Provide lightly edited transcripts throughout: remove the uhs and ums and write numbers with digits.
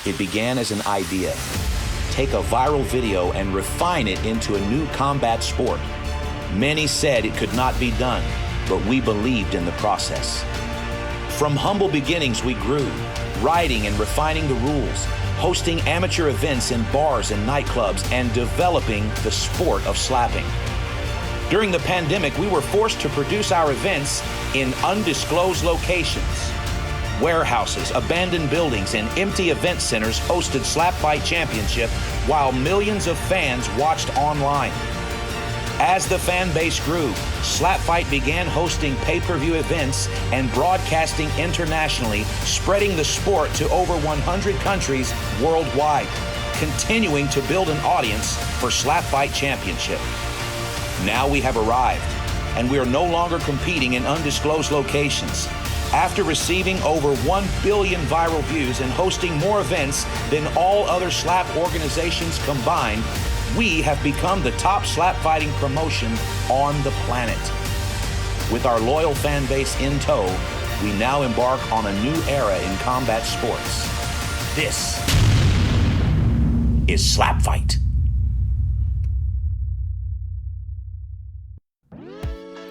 It began as an idea. Take a viral video and refine it into a new combat sport. Many said it could not be done, but we believed in the process. From humble beginnings, we grew, writing and refining the rules, hosting amateur events in bars and nightclubs, and developing the sport of slapping. During the pandemic, we were forced to produce our events in undisclosed locations. Warehouses, abandoned buildings, and empty event centers hosted SlapFIGHT Championship while millions of fans watched online. As the fan base grew, SlapFIGHT began hosting pay-per-view events and broadcasting internationally, spreading the sport to over 100 countries worldwide, continuing to build an audience for SlapFIGHT Championship. Now we have arrived, and we are no longer competing in undisclosed locations. After receiving over 1 billion viral views and hosting more events than all other slap organizations combined, we have become the top slap fighting promotion on the planet. With our loyal fan base in tow, we now embark on a new era in combat sports. This is SlapFIGHT.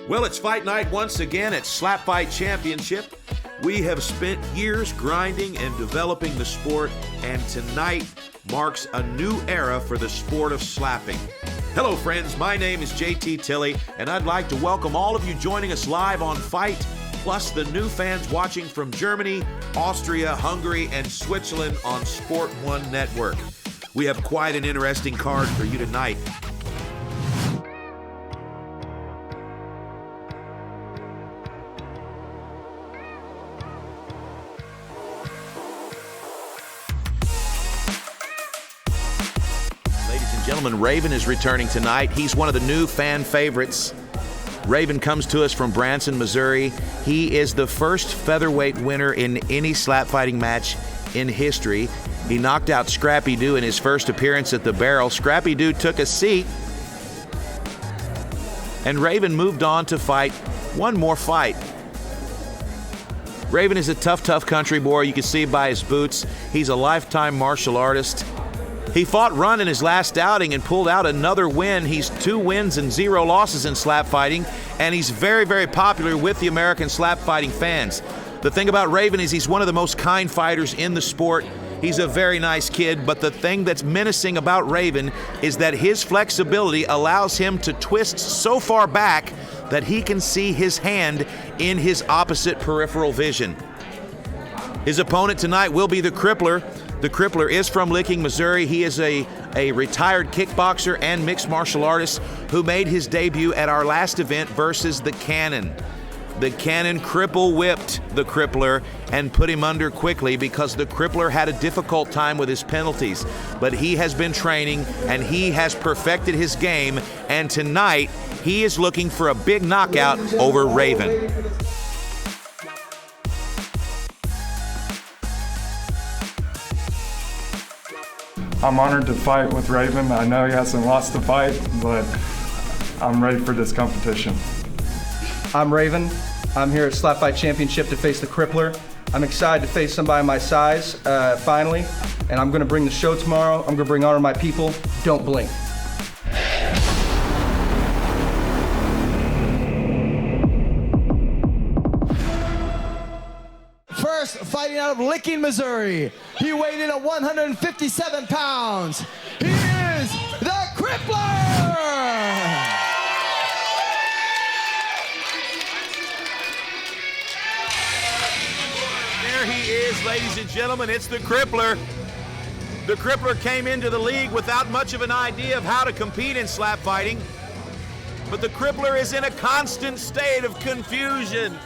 Well, it's fight night once again at SlapFIGHT Championship. We have spent years grinding and developing the sport, and tonight marks a new era for the sport of slapping. Hello, friends. My name is JT Tilley, and I'd like to welcome all of you joining us live on FIGHT, plus the new fans watching from Germany, Austria, Hungary, and Switzerland on Sport One Network. We have quite an interesting card for you tonight. Gentlemen, Raven is returning tonight. He's one of the new fan favorites. Raven comes to us from Branson, Missouri. He is the first featherweight winner in any slap fighting match in history. He knocked out Scrappy Doo in his first appearance at the Barrel. Scrappy Doo took a seat, and Raven moved on to fight one more fight. Raven is a tough country boy. You can see by his boots. He's a lifetime martial artist. He fought Run in his last outing and pulled out another win. He's 2 wins and 0 losses in slap fighting, and he's very popular with the American slap fighting fans. The thing about Raven is he's one of the most kind fighters in the sport. He's a very nice kid, but the thing that's menacing about Raven is that his flexibility allows him to twist so far back that he can see his hand in his opposite peripheral vision. His opponent tonight will be the Crippler. The Crippler is from Licking, Missouri. He is a retired kickboxer and mixed martial artist who made his debut at our last event versus the Cannon. The Cannon cripple whipped the Crippler and put him under quickly because the Crippler had a difficult time with his penalties. But he has been training and he has perfected his game, and tonight he is looking for a big knockout over Raven. I'm honored to fight with Raven. I know he hasn't lost a fight, but I'm ready for this competition. I'm Raven. I'm here at SlapFIGHT Championship to face the Crippler. I'm excited to face somebody my size, finally, and I'm gonna bring the show tomorrow. I'm gonna bring honor to my people. Don't blink. First, fighting out of Licking, Missouri. He weighed in at 157 pounds. He is the Crippler! There he is, ladies and gentlemen. It's the Crippler. The Crippler came into the league without much of an idea of how to compete in slap fighting. But the Crippler is in a constant state of confusion.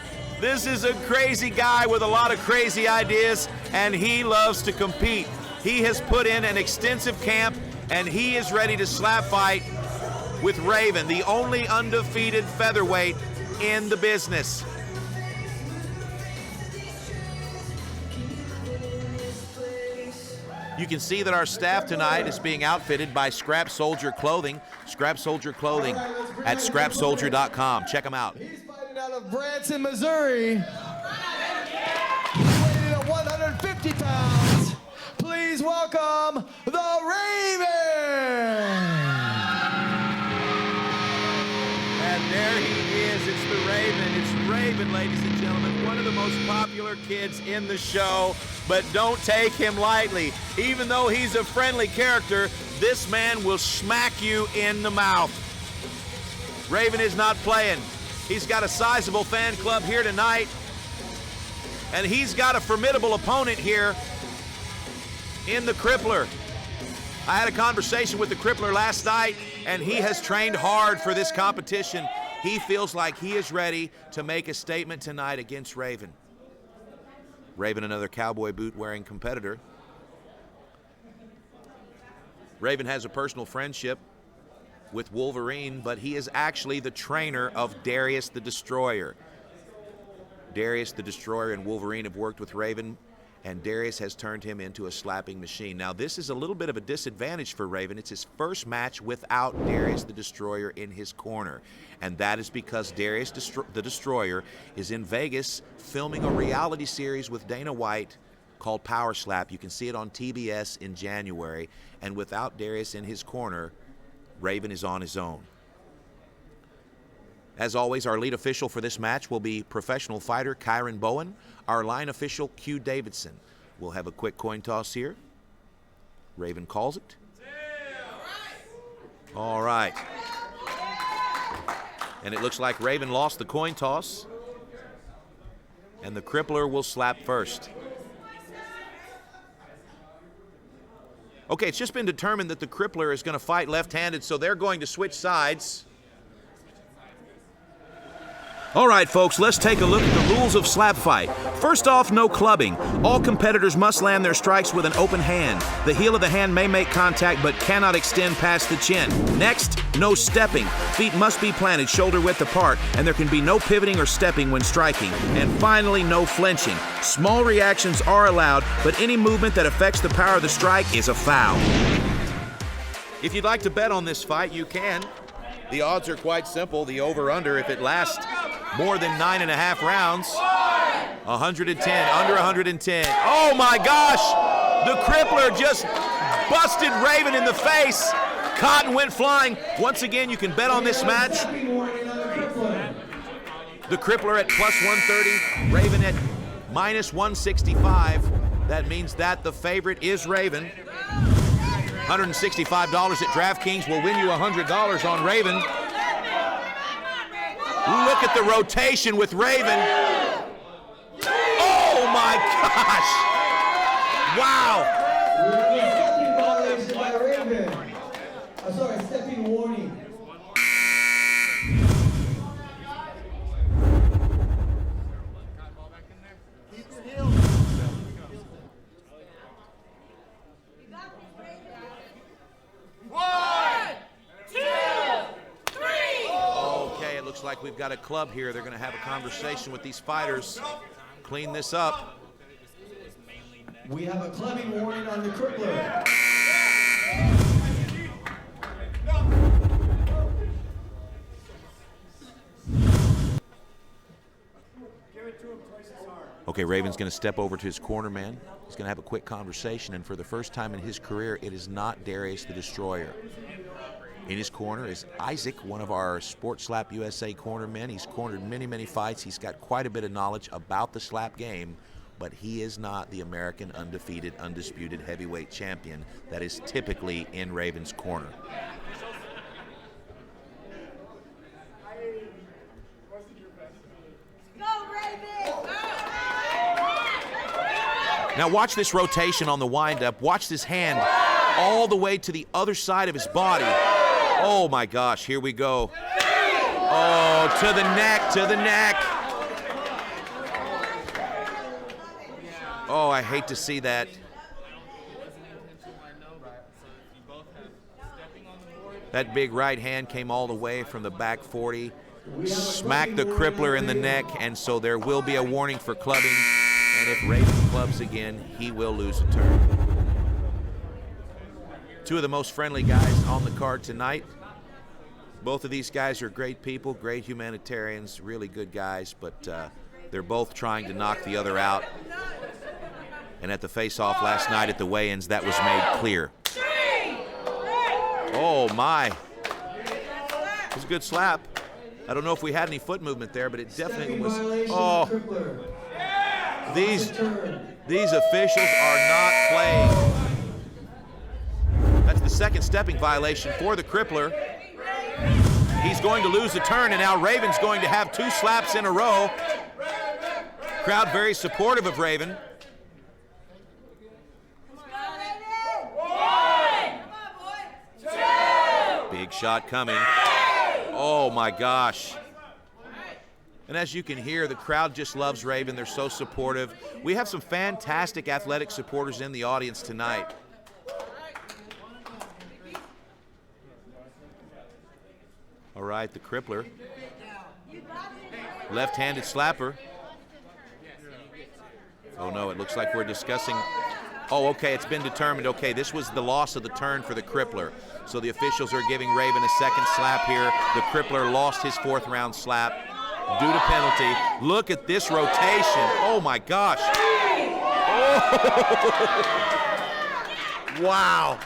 This is a crazy guy with a lot of crazy ideas, and he loves to compete. He has put in an extensive camp, and he is ready to slap fight with Raven, the only undefeated featherweight in the business. You can see that our staff tonight is being outfitted by Scrap Soldier Clothing. Scrap Soldier Clothing at scrapsoldier.com. Check them out. He's fighting out of Branson, Missouri. He weighed in at 150 pounds. Please please welcome the Raven. And there he is. It's the Raven. It's Raven, ladies and gentlemen, one of the most popular kids in the show, but don't take him lightly. Even though he's a friendly character, this man will smack you in the mouth. Raven is not playing. He's got a sizable fan club here tonight, and he's got a formidable opponent here in the Crippler. I had a conversation with the Crippler last night, and he has trained hard for this competition. He feels like he is ready to make a statement tonight against Raven. Raven, another cowboy boot-wearing competitor. Raven has a personal friendship with Wolverine, but he is actually the trainer of Darius the Destroyer. Darius the Destroyer and Wolverine have worked with Raven, and Darius has turned him into a slapping machine. Now, this is a little bit of a disadvantage for Raven. It's his first match without Darius the Destroyer in his corner, and that is because Darius the Destroyer is in Vegas filming a reality series with Dana White called Power Slap. You can see it on TBS in January, and without Darius in his corner, Raven is on his own. As always, our lead official for this match will be professional fighter Kyron Bowen. Our line official, Q Davidson. We'll have a quick coin toss here. Raven calls it. All right. And it looks like Raven lost the coin toss, and the Crippler will slap first. Okay, it's just been determined that the Crippler is going to fight left-handed, so they're going to switch sides. All right, folks, let's take a look at the rules of slap fight. First off, no clubbing. All competitors must land their strikes with an open hand. The heel of the hand may make contact but cannot extend past the chin. Next, no stepping. Feet must be planted shoulder width apart, and there can be no pivoting or stepping when striking. And finally, no flinching. Small reactions are allowed, but any movement that affects the power of the strike is a foul. If you'd like to bet on this fight, you can. The odds are quite simple. The over-under, if it lasts more than 9.5 rounds, 110, under 110. Oh my gosh! The Crippler just busted Raven in the face. Cotton went flying. Once again, you can bet on this match. The Crippler at plus 130, Raven at minus 165. That means that the favorite is Raven. $165 at DraftKings will win you $100 on Raven. Look at the rotation with Raven. Oh my gosh! Wow! Stepping warning. Looks like we've got a club here. They're going to have a conversation with these fighters. Clean this up. We have a clubbing warning on the Crippler. Okay, Raven's going to step over to his corner man. He's going to have a quick conversation, and for the first time in his career, it is not Darius the Destroyer. In his corner is Isaac, one of our Sports Slap USA corner men. He's cornered many, many fights. He's got quite a bit of knowledge about the slap game, but he is not the American undefeated, undisputed heavyweight champion that is typically in Raven's corner. Go, Raven! Now watch this rotation on the windup. Watch this hand all the way to the other side of his body. Oh my gosh, here we go. Oh, to the neck, to the neck. Oh, I hate to see that. That big right hand came all the way from the back 40, smacked the Crippler in the neck, and so there will be a warning for clubbing. And if Raven clubs again, he will lose a turn. Two of the most friendly guys on the card tonight. Both of these guys are great people, great humanitarians, really good guys, but they're both trying to knock the other out. And at the face-off last night at the weigh-ins, that was made clear. Oh, my. It was a good slap. I don't know if we had any foot movement there, but it definitely was. Oh, these officials are not playing. That's the second stepping violation for the Crippler. He's going to lose the turn, and now Raven's going to have 2 slaps in a row. Crowd very supportive of Raven. Big shot coming. Oh my gosh. And as you can hear, the crowd just loves Raven. They're so supportive. We have some fantastic athletic supporters in the audience tonight. All right, the Crippler. Left-handed slapper. Oh no, it looks like we're discussing. Oh, okay, it's been determined. Okay, this was the loss of the turn for the Crippler. So the officials are giving Raven a second slap here. The Crippler lost his 4th round slap due to penalty. Look at this rotation. Oh my gosh. Oh. Wow.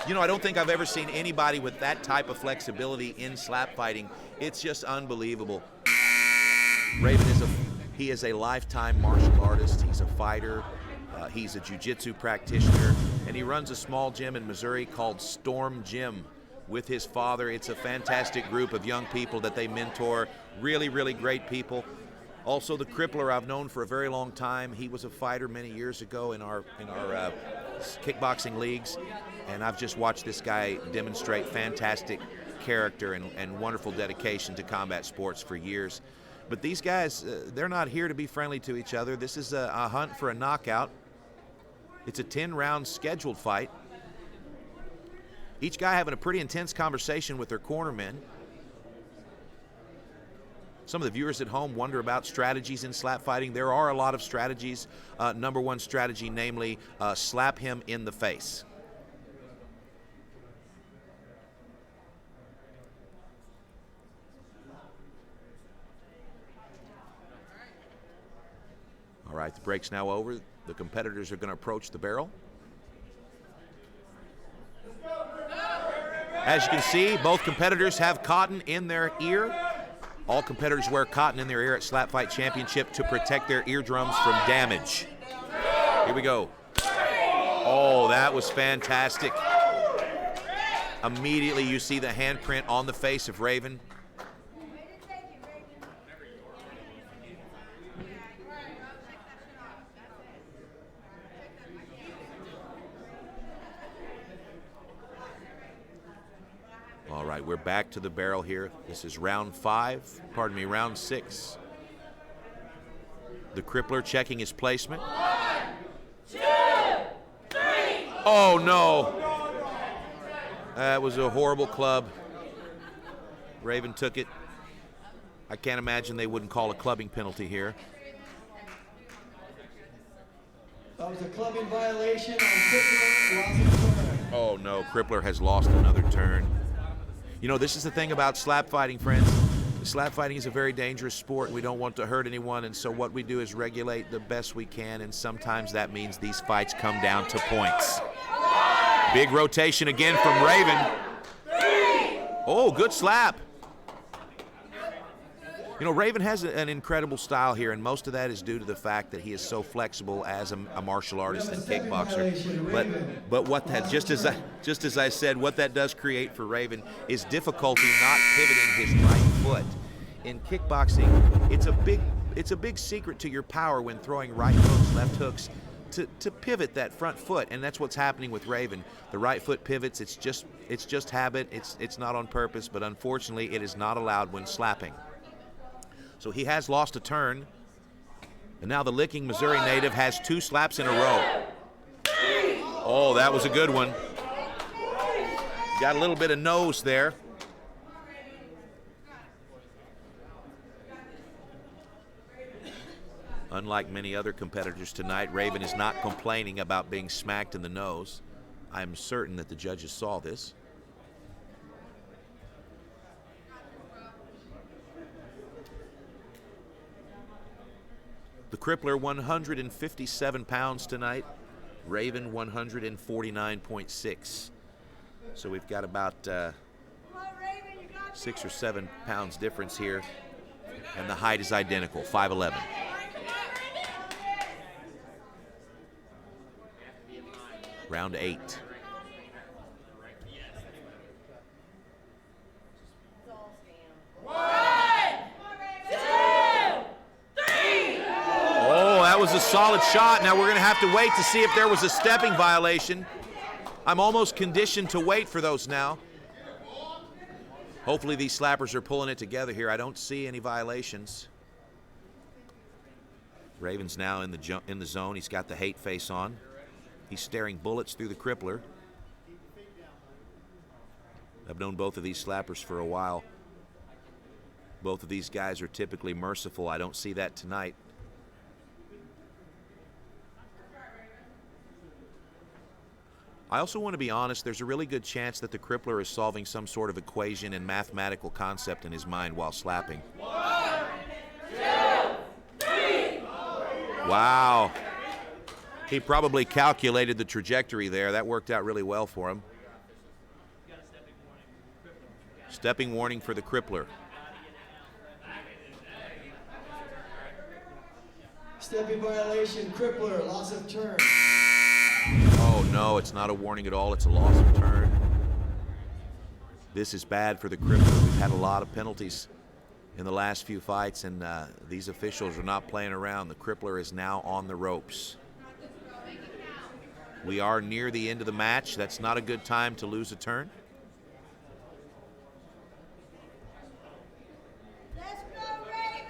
You know, I don't think I've ever seen anybody with that type of flexibility in slap fighting. It's just unbelievable. Raven is a lifetime martial artist. He's a fighter. He's a jiu-jitsu practitioner, and he runs a small gym in Missouri called Storm Gym with his father. It's a fantastic group of young people that they mentor. Really, really great people. Also, the Crippler I've known for a very long time. He was a fighter many years ago in our kickboxing leagues, and I've just watched this guy demonstrate fantastic character and wonderful dedication to combat sports for years. But these guys, they're not here to be friendly to each other. This is a hunt for a knockout. It's a 10-round scheduled fight. Each guy having a pretty intense conversation with their cornermen. Some of the viewers at home wonder about strategies in slap fighting. There are a lot of strategies. Number one strategy, namely, slap him in the face. All right, the break's now over. The competitors are going to approach the barrel. As you can see, both competitors have cotton in their ear. All competitors wear cotton in their ear at SlapFIGHT Championship to protect their eardrums from damage. Here we go. Oh, that was fantastic. Immediately you see the handprint on the face of Raven. All right, we're back to the barrel here. This is round 6. The Crippler checking his placement. 1, 2, 3. Oh no! That was a horrible club. Raven took it. I can't imagine they wouldn't call a clubbing penalty here. That was a clubbing violation on Crippler. Oh no, Crippler has lost another turn. You know, this is the thing about slap fighting, friends. Slap fighting is a very dangerous sport. We don't want to hurt anyone, and so what we do is regulate the best we can, and sometimes that means these fights come down to points. Big rotation again from Raven. Oh, good slap. You know, Raven has an incredible style here, and most of that is due to the fact that he is so flexible as a martial artist and kickboxer. But what that, just as I said, what that does create for Raven is difficulty not pivoting his right foot. In kickboxing, it's a big secret to your power when throwing right hooks, left hooks, to pivot that front foot, and that's what's happening with Raven. The right foot pivots. It's just habit. It's not on purpose, but unfortunately, it is not allowed when slapping. So he has lost a turn, and now the Licking, Missouri native has 2 slaps in a row. Oh, that was a good one. Got a little bit of nose there. Unlike many other competitors tonight, Raven is not complaining about being smacked in the nose. I'm certain that the judges saw this. The The Crippler, 157 pounds tonight. Raven, 149.6. So we've got about 6 or 7 pounds difference here. And the height is identical, 5'11". Round 8. Oh, that was a solid shot. Now we're going to have to wait to see if there was a stepping violation. I'm almost conditioned to wait for those now. Hopefully these slappers are pulling it together here. I don't see any violations. Raven's now in the zone. He's got the hate face on. He's staring bullets through the Crippler. I've known both of these slappers for a while. Both of these guys are typically merciful. I don't see that tonight. I also want to be honest, there's a really good chance that the Crippler is solving some sort of equation and mathematical concept in his mind while slapping. 1, 2, 3. Wow. He probably calculated the trajectory there. That worked out really well for him. Stepping warning for the Crippler. Stepping violation, Crippler, loss of turn. Oh no, it's not a warning at all. It's a loss of turn. This is bad for the Crippler. We've had a lot of penalties in the last few fights, and these officials are not playing around. The Crippler is now on the ropes. We are near the end of the match. That's not a good time to lose a turn. Let's go, Raven!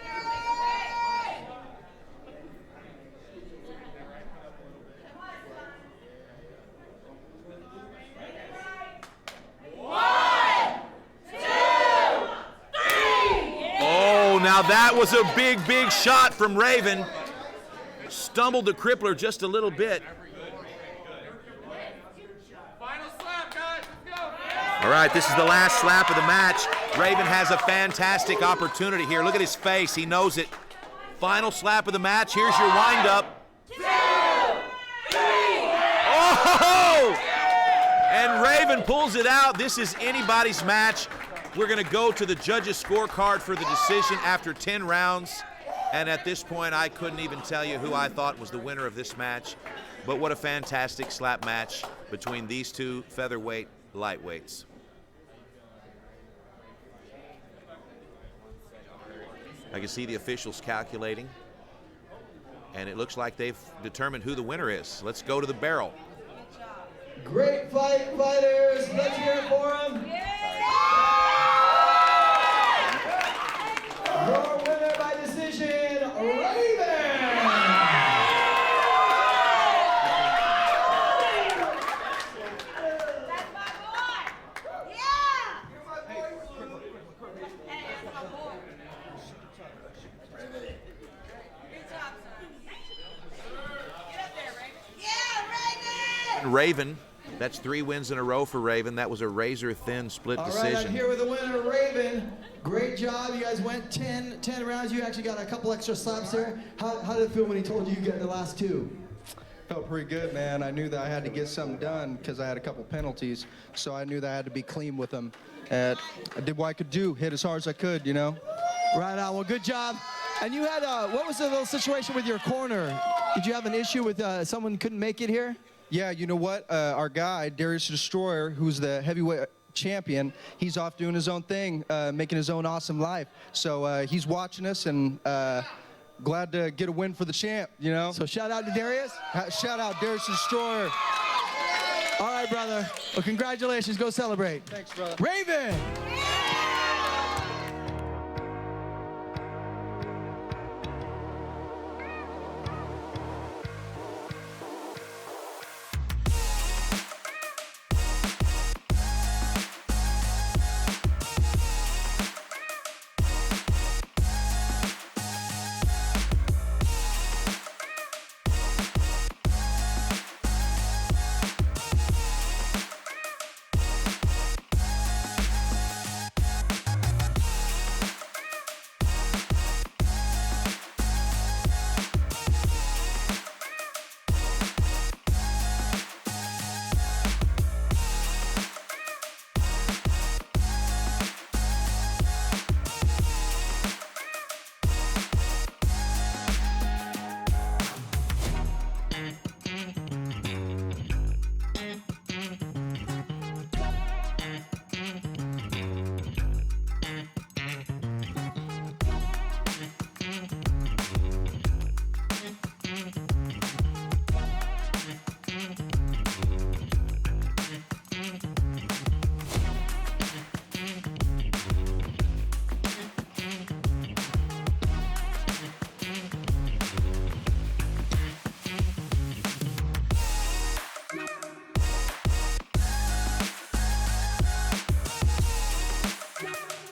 Oh, now that was a big, big shot from Raven. Stumbled the Crippler just a little bit. All right, this is the last slap of the match. Raven has a fantastic opportunity here. Look at his face. He knows it. Final slap of the match. Here's your windup. 2, 3. Oh! And Raven pulls it out. This is anybody's match. We're going to go to the judges' scorecard for the decision after 10 rounds. And at this point, I couldn't even tell you who I thought was the winner of this match. But what a fantastic slap match between these two featherweight lightweights. I can see the officials calculating, and it looks like they've determined who the winner is. Let's go to the barrel. Great fight, fighters. Let's hear it for them. Your winner by decision, Raven. That's my boy! Yeah! Hey, that's my boy. Good job, son. Get up there, Raven. Yeah, Raven! Raven, that's 3 wins in a row for Raven. That was a razor-thin split decision. All right, I'm here with the winner, Raven. Great job. You guys went 10 rounds. You actually got a couple extra slaps there. How did it feel when he told you you got the last 2? Felt pretty good, man. I knew that I had to get something done because I had a couple penalties, so I knew that I had to be clean with them. And I did what I could do, hit as hard as I could, you know? Right on. Well, good job. And you had, what was the little situation with your corner? Did you have an issue with someone couldn't make it here? Yeah, you know what? Our guy, Darius Destroyer, who's the heavyweight champion, he's off doing his own thing, making his own awesome life. So he's watching us, and glad to get a win for the champ, you know? So shout out to Darius. Shout out Darius Destroyer. All right, brother. Well, congratulations. Go celebrate. Thanks, brother. Raven.